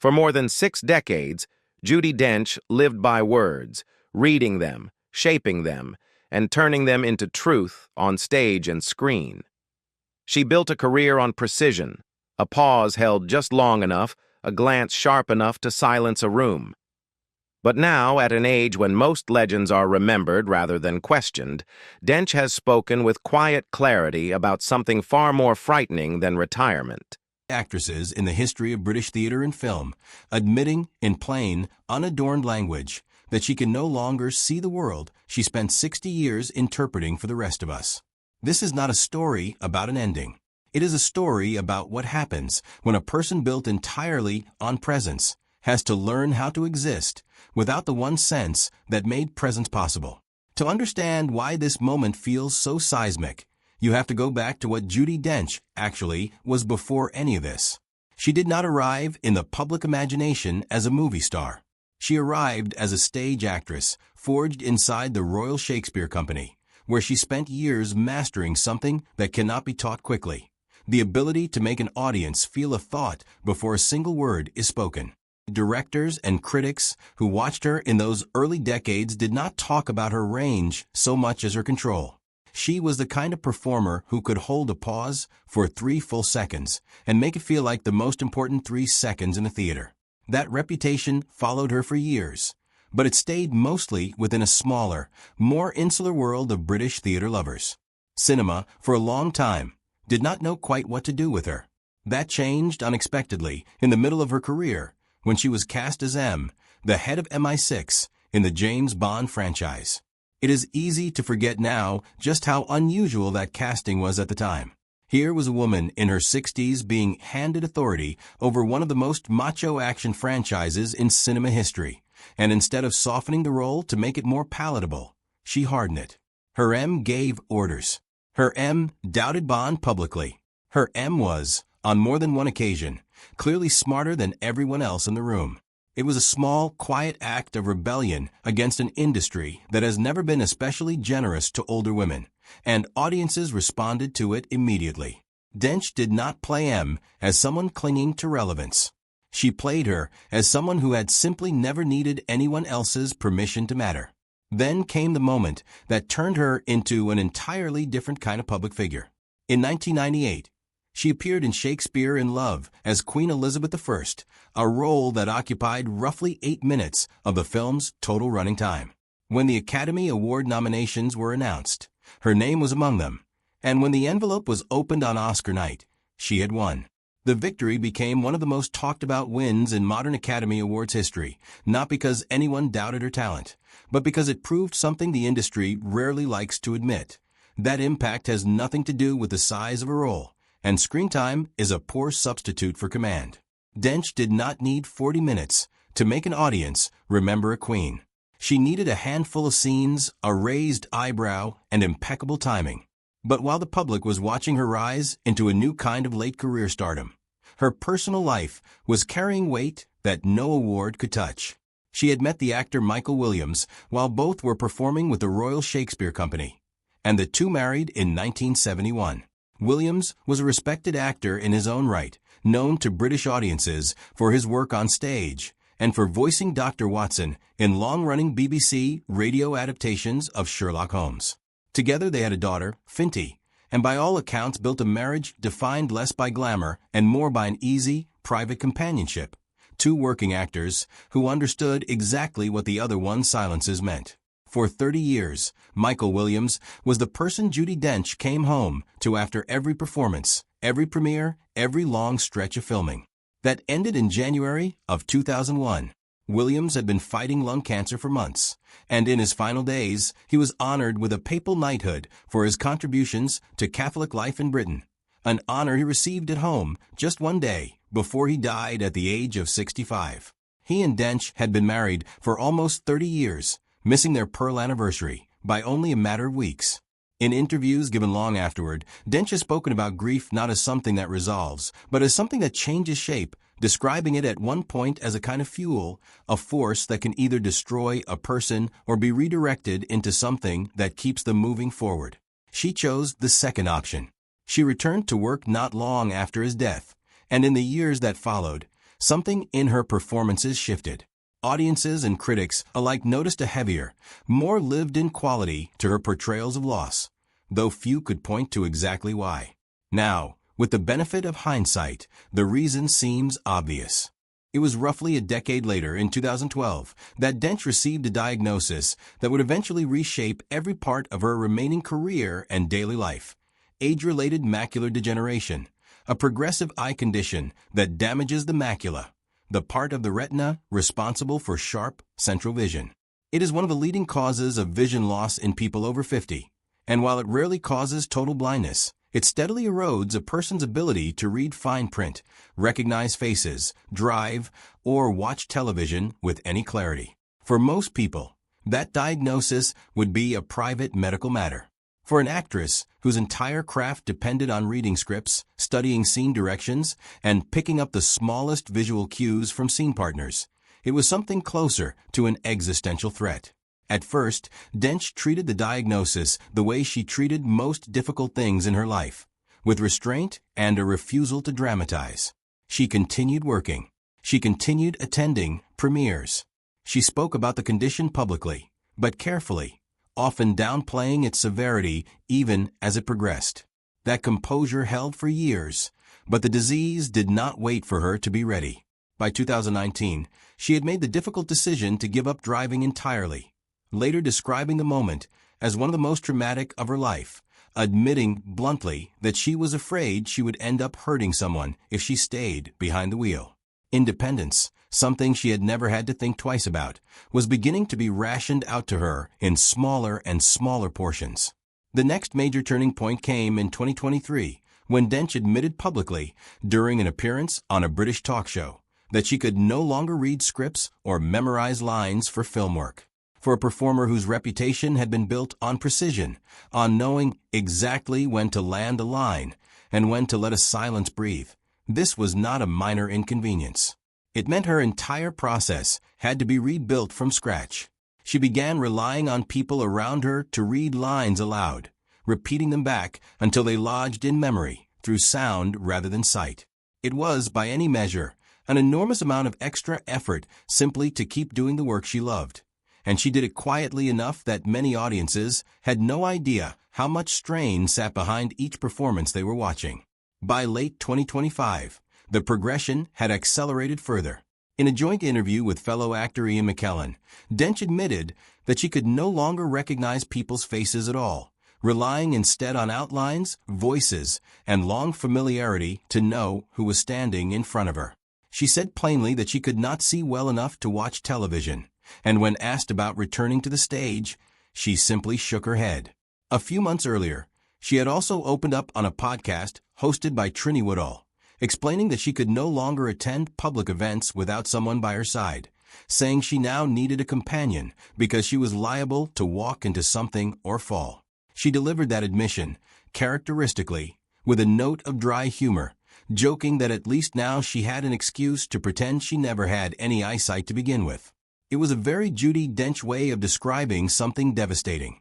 For more than 6 decades, Judi Dench lived by words, reading them, shaping them, and turning them into truth on stage and screen. She built a career on precision, a pause held just long enough, a glance sharp enough to silence a room. But now, at an age when most legends are remembered rather than questioned, Dench has spoken with quiet clarity about something far more frightening than retirement. Actresses in the history of British theater and film, admitting in plain, unadorned language that she can no longer see the world she spent 60 years interpreting for the rest of us. This is not a story about an ending. It is a story about what happens when a person built entirely on presence has to learn how to exist without the one sense that made presence possible. To understand why this moment feels so seismic, you have to go back to what Judi Dench actually was before any of this. She did not arrive in the public imagination as a movie star. She arrived as a stage actress forged inside the Royal Shakespeare Company, where she spent years mastering something that cannot be taught quickly: the ability to make an audience feel a thought before a single word is spoken. Directors and critics who watched her in those early decades did not talk about her range so much as her control. She was the kind of performer who could hold a pause for 3 full seconds and make it feel like the most important 3 seconds in a theater. That reputation followed her for years, but it stayed mostly within a smaller, more insular world of British theater lovers. Cinema, for a long time, did not know quite what to do with her. That changed unexpectedly in the middle of her career, when she was cast as M, the head of MI6 in the James Bond franchise. It is easy to forget now just how unusual that casting was at the time. Here was a woman in her 60s being handed authority over one of the most macho action franchises in cinema history, and instead of softening the role to make it more palatable, she hardened it. Her M gave orders. Her M doubted Bond publicly. Her M was, on more than one occasion, clearly smarter than everyone else in the room. It was a small, quiet act of rebellion against an industry that has never been especially generous to older women, and audiences responded to it immediately. Dench did not play M as someone clinging to relevance. She played her as someone who had simply never needed anyone else's permission to matter. Then came the moment that turned her into an entirely different kind of public figure. In 1998, she appeared in Shakespeare in Love as Queen Elizabeth I, a role that occupied roughly 8 minutes of the film's total running time. When the Academy Award nominations were announced, her name was among them, and when the envelope was opened on Oscar night, she had won. The victory became one of the most talked about wins in modern Academy Awards history, not because anyone doubted her talent, but because it proved something the industry rarely likes to admit. That impact has nothing to do with the size of a role, and screen time is a poor substitute for command. Dench did not need 40 minutes to make an audience remember a queen. She needed a handful of scenes, a raised eyebrow, and impeccable timing. But while the public was watching her rise into a new kind of late career stardom, her personal life was carrying weight that no award could touch. She had met the actor Michael Williams while both were performing with the Royal Shakespeare Company, and the two married in 1971. Williams was a respected actor in his own right, known to British audiences for his work on stage and for voicing Dr. Watson in long-running BBC radio adaptations of Sherlock Holmes. Together they had a daughter, Finty, and by all accounts built a marriage defined less by glamour and more by an easy, private companionship. 2 working actors who understood exactly what the other one's silences meant. For 30 years, Michael Williams was the person Judi Dench came home to after every performance, every premiere, every long stretch of filming. That ended in January of 2001. Williams had been fighting lung cancer for months, and in his final days, he was honored with a papal knighthood for his contributions to Catholic life in Britain, an honor he received at home just one day before he died at the age of 65. He and Dench had been married for almost 30 years, missing their pearl anniversary by only a matter of weeks. In interviews given long afterward, Dench has spoken about grief not as something that resolves, but as something that changes shape, describing it at one point as a kind of fuel, a force that can either destroy a person or be redirected into something that keeps them moving forward. She chose the second option. She returned to work not long after his death, and in the years that followed, something in her performances shifted. Audiences and critics alike noticed a heavier, more lived-in quality to her portrayals of loss, though few could point to exactly why. Now, with the benefit of hindsight, the reason seems obvious. It was roughly a decade later, in 2012, that Dench received a diagnosis that would eventually reshape every part of her remaining career and daily life: age-related macular degeneration, a progressive eye condition that damages the macula, the part of the retina responsible for sharp, central vision. It is one of the leading causes of vision loss in people over 50, and while it rarely causes total blindness, it steadily erodes a person's ability to read fine print, recognize faces, drive, or watch television with any clarity. For most people, that diagnosis would be a private medical matter. For an actress whose entire craft depended on reading scripts, studying scene directions, and picking up the smallest visual cues from scene partners, it was something closer to an existential threat. At first, Dench treated the diagnosis the way she treated most difficult things in her life, with restraint and a refusal to dramatize. She continued working. She continued attending premieres. She spoke about the condition publicly, but carefully, often downplaying its severity even as it progressed. That composure held for years, but the disease did not wait for her to be ready. By 2019, she had made the difficult decision to give up driving entirely, later describing the moment as one of the most traumatic of her life, admitting bluntly that she was afraid she would end up hurting someone if she stayed behind the wheel. Independence, something she had never had to think twice about, was beginning to be rationed out to her in smaller and smaller portions. The next major turning point came in 2023, when Dench admitted publicly, during an appearance on a British talk show, that she could no longer read scripts or memorize lines for film work. For a performer whose reputation had been built on precision, on knowing exactly when to land a line and when to let a silence breathe, this was not a minor inconvenience. It meant her entire process had to be rebuilt from scratch. She began relying on people around her to read lines aloud, repeating them back until they lodged in memory through sound rather than sight. It was, by any measure, an enormous amount of extra effort simply to keep doing the work she loved. And she did it quietly enough that many audiences had no idea how much strain sat behind each performance they were watching. By late 2025, the progression had accelerated further. In a joint interview with fellow actor Ian McKellen, Dench admitted that she could no longer recognize people's faces at all, relying instead on outlines, voices, and long familiarity to know who was standing in front of her. She said plainly that she could not see well enough to watch television, and when asked about returning to the stage, she simply shook her head. A few months earlier, she had also opened up on a podcast hosted by Trini Woodall, explaining that she could no longer attend public events without someone by her side, saying she now needed a companion because she was liable to walk into something or fall. She delivered that admission, characteristically, with a note of dry humor, joking that at least now she had an excuse to pretend she never had any eyesight to begin with. It was a very Judi Dench way of describing something devastating.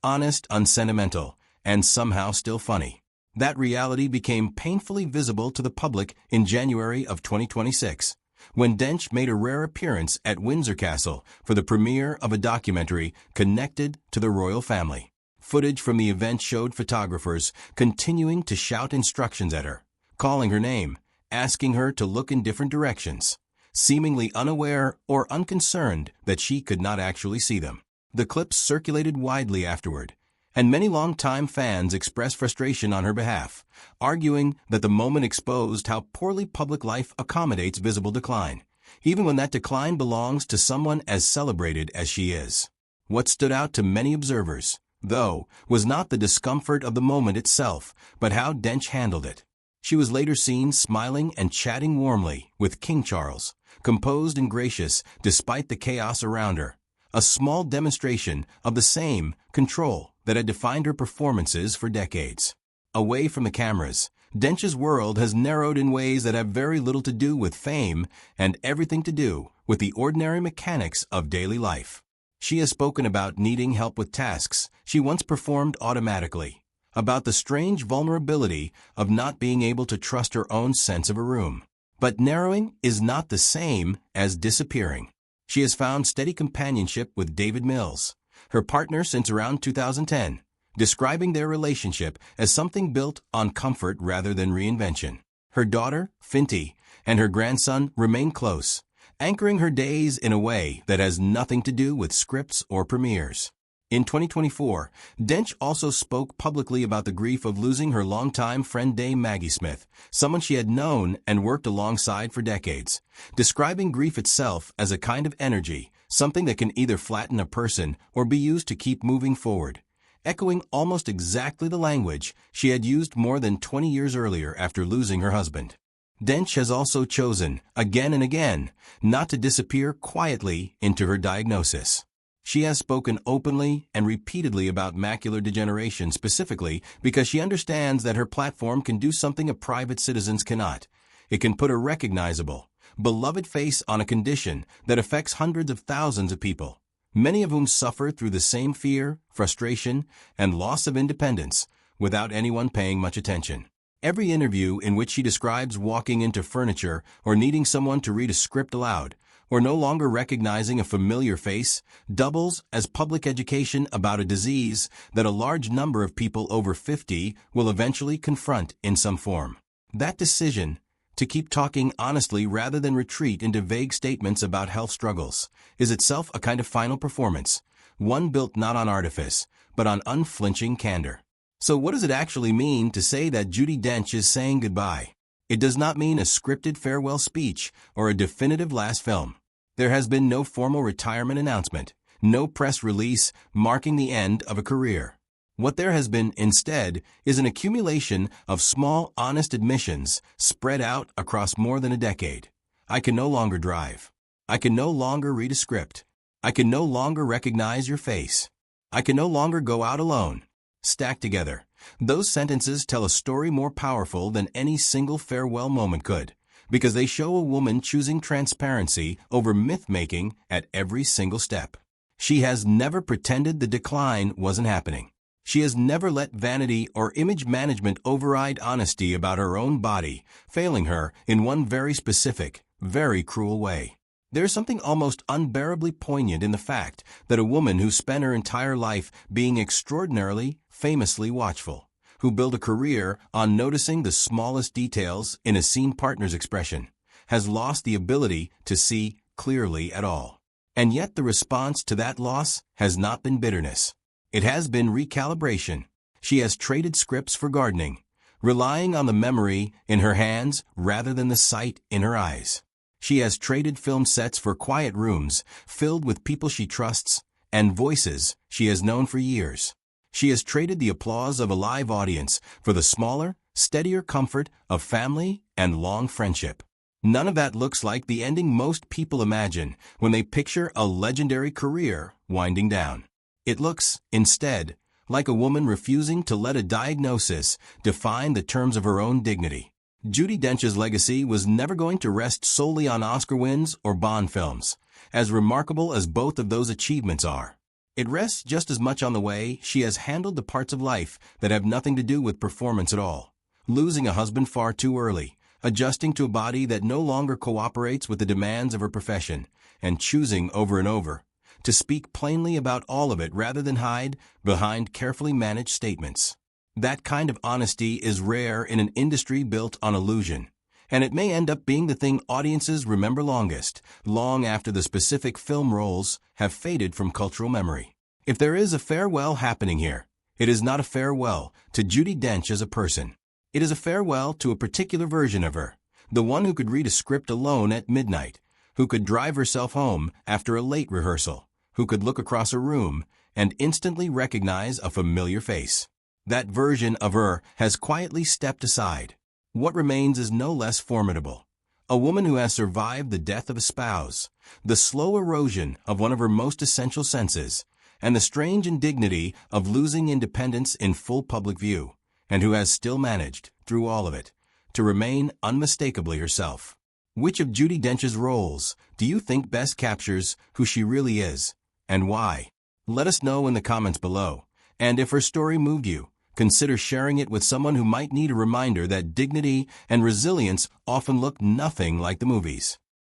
Honest, unsentimental, and somehow still funny. That reality became painfully visible to the public in January of 2026, when Dench made a rare appearance at Windsor Castle for the premiere of a documentary connected to the royal family. Footage from the event showed photographers continuing to shout instructions at her, calling her name, asking her to look in different directions, seemingly unaware or unconcerned that she could not actually see them. The clips circulated widely afterward, and many longtime fans expressed frustration on her behalf, arguing that the moment exposed how poorly public life accommodates visible decline, even when that decline belongs to someone as celebrated as she is. What stood out to many observers, though, was not the discomfort of the moment itself, but how Dench handled it. She was later seen smiling and chatting warmly with King Charles, composed and gracious despite the chaos around her, a small demonstration of the same control that had defined her performances for decades. Away from the cameras, Dench's world has narrowed in ways that have very little to do with fame and everything to do with the ordinary mechanics of daily life. She has spoken about needing help with tasks she once performed automatically, about the strange vulnerability of not being able to trust her own sense of a room. But narrowing is not the same as disappearing. She has found steady companionship with David Mills, her partner since around 2010, describing their relationship as something built on comfort rather than reinvention. Her daughter, Finty, and her grandson remain close, anchoring her days in a way that has nothing to do with scripts or premieres. In 2024, Dench also spoke publicly about the grief of losing her longtime friend Dame Maggie Smith, someone she had known and worked alongside for decades, describing grief itself as a kind of energy, something that can either flatten a person or be used to keep moving forward, echoing almost exactly the language she had used more than 20 years earlier after losing her husband. Dench has also chosen, again and again, not to disappear quietly into her diagnosis. She has spoken openly and repeatedly about macular degeneration specifically because she understands that her platform can do something a private citizen's cannot. It can put a recognizable, beloved face on a condition that affects hundreds of thousands of people, many of whom suffer through the same fear, frustration, and loss of independence without anyone paying much attention. Every interview in which she describes walking into furniture or needing someone to read a script aloud, or no longer recognizing a familiar face, doubles as public education about a disease that a large number of people over 50 will eventually confront in some form. That decision, to keep talking honestly rather than retreat into vague statements about health struggles, is itself a kind of final performance, one built not on artifice, but on unflinching candor. So what does it actually mean to say that Judi Dench is saying goodbye? It does not mean a scripted farewell speech or a definitive last film. There has been no formal retirement announcement, no press release marking the end of a career. What there has been instead is an accumulation of small, honest admissions spread out across more than a decade. I can no longer drive. I can no longer read a script. I can no longer recognize your face. I can no longer go out alone. Stacked together, those sentences tell a story more powerful than any single farewell moment could, because they show a woman choosing transparency over myth-making at every single step. She has never pretended the decline wasn't happening. She has never let vanity or image management override honesty about her own body, failing her in one very specific, very cruel way. There's something almost unbearably poignant in the fact that a woman who spent her entire life being extraordinarily, famously watchful, who built a career on noticing the smallest details in a scene partner's expression, has lost the ability to see clearly at all. And yet the response to that loss has not been bitterness. It has been recalibration. She has traded scripts for gardening, relying on the memory in her hands rather than the sight in her eyes. She has traded film sets for quiet rooms filled with people she trusts and voices she has known for years. She has traded the applause of a live audience for the smaller, steadier comfort of family and long friendship. None of that looks like the ending most people imagine when they picture a legendary career winding down. It looks, instead, like a woman refusing to let a diagnosis define the terms of her own dignity. Judi Dench's legacy was never going to rest solely on Oscar wins or Bond films, as remarkable as both of those achievements are. It rests just as much on the way she has handled the parts of life that have nothing to do with performance at all. Losing a husband far too early, adjusting to a body that no longer cooperates with the demands of her profession, and choosing over and over to speak plainly about all of it rather than hide behind carefully managed statements. That kind of honesty is rare in an industry built on illusion, and it may end up being the thing audiences remember longest, long after the specific film roles have faded from cultural memory. If there is a farewell happening here, it is not a farewell to Judi Dench as a person. It is a farewell to a particular version of her, the one who could read a script alone at midnight, who could drive herself home after a late rehearsal, who could look across a room and instantly recognize a familiar face. That version of her has quietly stepped aside. What remains is no less formidable. A woman who has survived the death of a spouse, the slow erosion of one of her most essential senses, and the strange indignity of losing independence in full public view, and who has still managed, through all of it, to remain unmistakably herself. Which of Judi Dench's roles do you think best captures who she really is, and why? Let us know in the comments below, and if her story moved you, consider sharing it with someone who might need a reminder that dignity and resilience often look nothing like the movies.